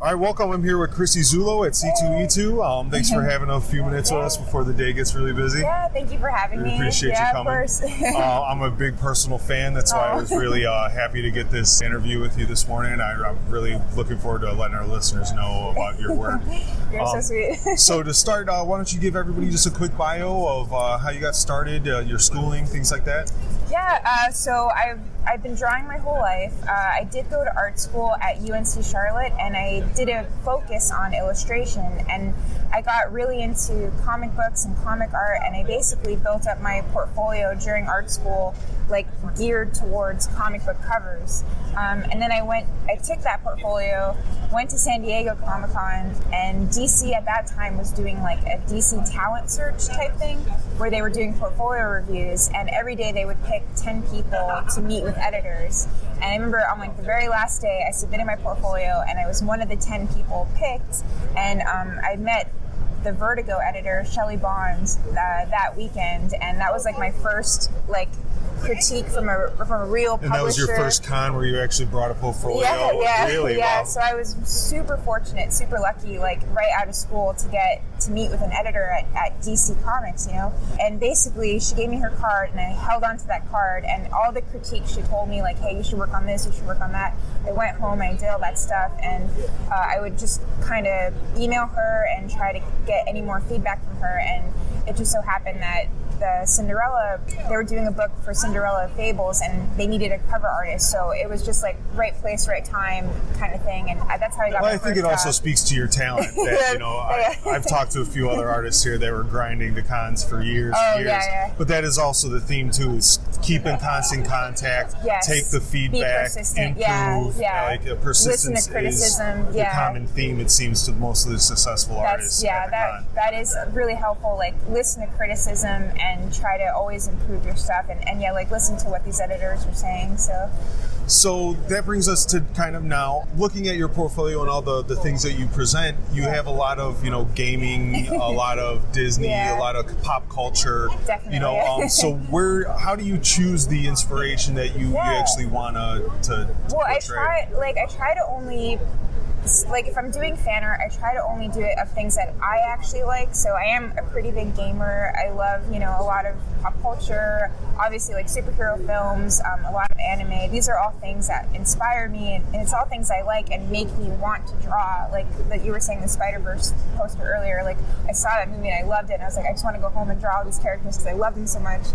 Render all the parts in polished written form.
All right, welcome. I'm here with Chrissie Zullo at C2E2. Thanks for having a few minutes with us before the day gets really busy. Yeah, thank you for having me. Appreciate you coming. Of course. I'm a big personal fan. That's why I was really happy to get this interview with you this morning. I'm really looking forward to letting our listeners know about your work. You're so sweet. So to start, why don't you give everybody just a quick bio of how you got started, your schooling, things like that? Yeah, so I've been drawing my whole life. I did go to art school at UNC Charlotte, and I did a focus on illustration, and I got really into comic books and comic art, and I basically built up my portfolio during art school, like geared towards comic book covers. And then I took that portfolio, went to San Diego Comic-Con, and DC at that time was doing like a DC talent search type thing where they were doing portfolio reviews, and every day they would pick 10 people to meet with editors. And I remember on like the very last day I submitted my portfolio and I was one of the 10 people picked, and I met the Vertigo editor, Shelley Bonds, that weekend, and that was like my first like critique from a real publisher. And that was your first con where you actually brought a portfolio? Yeah, really? Yeah, wow. So I was super fortunate, super lucky, like right out of school to get to meet with an editor at DC Comics, you know? And basically she gave me her card and I held onto that card, and all the critiques she told me, like, hey, you should work on this, you should work on that. I went home and I did all that stuff, and I would just kind of email her and try to get any more feedback from her, and it just so happened that they were doing a book for Cinderella Fables, and they needed a cover artist, so it was just like right place, right time kind of thing, and that's how I got my first I think it also speaks to your talent that, you know, I've talked to a few other artists here that were grinding the cons for years and years, but that is also the theme too, is keep in constant contact, take the feedback, improve, like persistence listen to criticism, is the common theme, it seems, to most of the successful artists. That is really helpful, like listen to criticism and try to always improve your stuff, and like listen to what these editors are saying. So that brings us to kind of now looking at your portfolio and all the things that you present. You have a lot of, you know, gaming, a lot of Disney, a lot of pop culture. Definitely. You know, so how do you choose the inspiration that you actually want to portray? I try to only, like, if I'm doing fan art, I try to only do it of things that I actually like. So I am a pretty big gamer. I love, you know, a lot of pop culture, obviously like superhero films, a lot of anime. These are all things that inspire me, and it's all things I like and make me want to draw. Like that you were saying, the Spider-Verse poster earlier, like I saw that movie and I loved it, and I was like, I just want to go home and draw all these characters because I love them so much.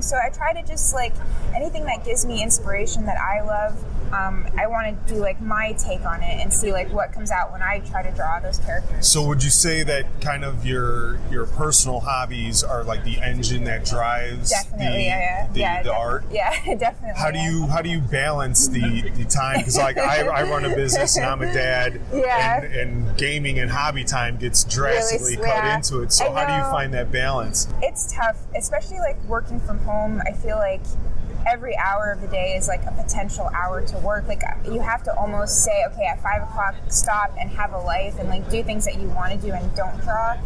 So I try to just, like, anything that gives me inspiration that I love, I want to do like my take on it and see like what comes out when I try to draw those characters. So would you say that kind of your personal hobbies are like the engine that drives the art? Yeah, definitely. How do you balance the time? Because like I run a business and I'm a dad, and gaming and hobby time gets drastically cut into it. So how do you find that balance? It's tough, especially like working from home. I feel like every hour of the day is like a potential hour to work. Like you have to almost say, okay, at 5 o'clock, stop and have a life and like do things that you want to do and don't draw.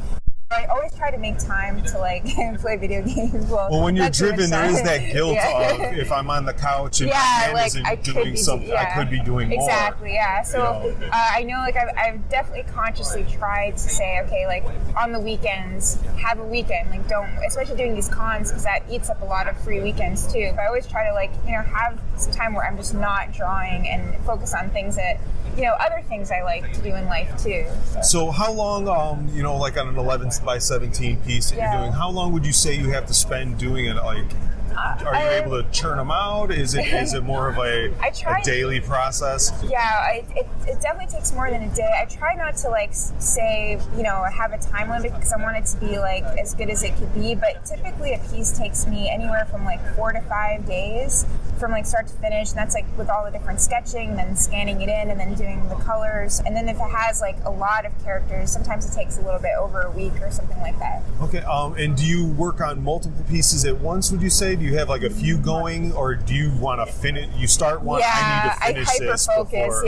I always try to make time to like play video games. Well, when you're driven, there is that guilt of if I'm on the couch and my hand isn't doing something, I could be doing more. Exactly, yeah. So I know, like I've definitely consciously tried to say, okay, like on the weekends, have a weekend. Like don't, especially doing these cons, because that eats up a lot of free weekends too. But I always try to, like, you know, have some time where I'm just not drawing and focus on things that, you know, other things I like to do in life too. So how long, you know, like on an 11 by 17 piece that you're doing, how long would you say you have to spend doing it? Like, are you able to churn them out? Is it more of a daily process? Yeah, it definitely takes more than a day. I try not to like say, you know, have a time limit because I want it to be like as good as it could be. But typically a piece takes me anywhere from like 4 to 5 days from like start to finish. And that's like with all the different sketching, then scanning it in, and then doing the colors. And then if it has like a lot of characters, sometimes it takes a little bit over a week or something like that. Okay. And do you work on multiple pieces at once, would you say? Do you have like a few going, or do you want to finish? You start one, I need to finish this before.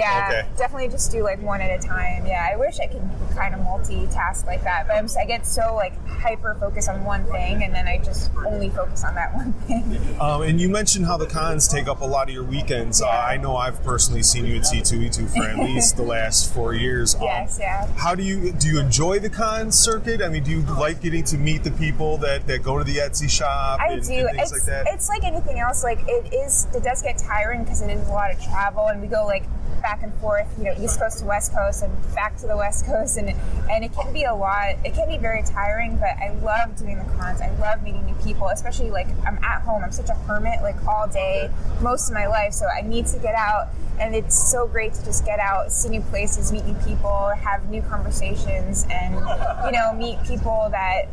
Definitely just do like one at a time. Yeah, I wish I could kind of multitask like that, but I get so like hyper focused on one thing, and then I just only focus on that one thing. And you mentioned how the cons cons take up a lot of your weekends. I know I've personally seen you at C2E2 for at least the last 4 years. Yes, yeah. How do you enjoy the con circuit? I mean, do you like getting to meet the people that go to the Etsy shop? I do. And things like that? It's like anything else. Like it does get tiring because it is a lot of travel, and we go like back and forth, East Coast to West Coast and back to the West Coast, and it can be a lot. It can be very tiring, but I love doing the cons. I love meeting new people, especially like I'm at home. I'm such a hermit, like all day, most of my life, so I need to get out, and it's so great to just get out, see new places, meet new people, have new conversations, and meet people that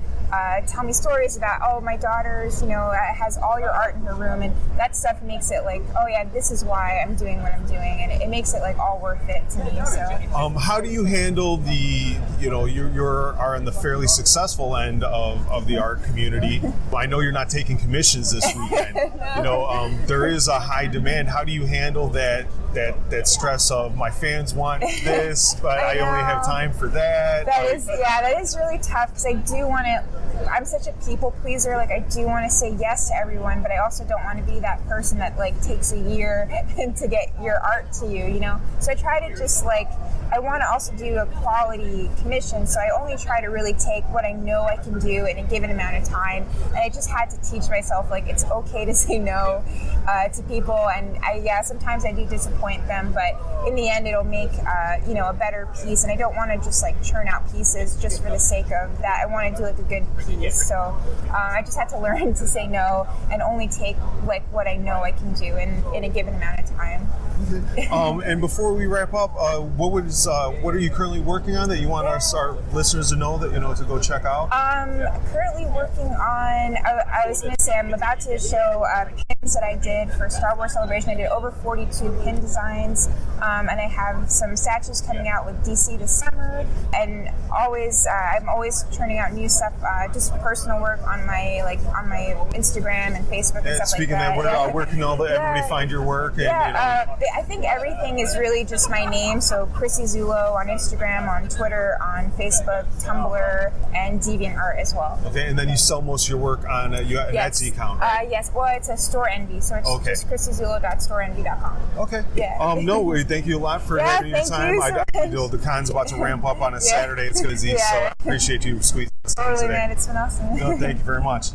tell me stories about, oh, my daughter's, has all your art in her room, and that stuff makes it like, oh yeah, this is why I'm doing what I'm doing, and it makes it like all worth it to me. So, how do you handle the, you are on the fairly successful end of the art community. I know you're not taking commissions this weekend. No. There is a high demand. How do you handle that stress of my fans want this, but I only have time for that? That is really tough because I do want to. I'm such a people pleaser. Like, I do want to say yes to everyone, but I also don't want to be that person that like takes a year to get your art to you. So I try to just I want to also do a quality commission, so I only try to really take what I know I can do in a given amount of time. And I just had to teach myself it's okay to say no to people, and sometimes I do disappoint them, but in the end it'll make a better piece, and I don't want to just churn out pieces just for the sake of that. I want to do a good piece, so I just had to learn to say no and only take what I know I can do in a given amount of time. And before we wrap up, what are you currently working on that you want our listeners to know that to go check out? Currently working on. I was going to say I'm about to show pins that I did for Star Wars Celebration. I did over 42 pin designs, and I have some statues coming out with DC this summer. And I'm always churning out new stuff, just personal work on my Instagram and Facebook and stuff speaking like that. Where can everybody find your work? And, I think everything is really just my name. So Chrissie Zullo on Instagram, on Twitter, on Facebook, Tumblr, and DeviantArt as well. Okay, and then you sell most of your work on an Etsy account, right? Yes. Well, it's a Store Envy, so it's just chrissiezullo.storeenvy.com. Okay. Yeah. Thank you a lot for having your time. The con's about to ramp up on a Saturday. It's going to be so I appreciate you squeezing us in today. Totally, man. It's been awesome. No, thank you very much.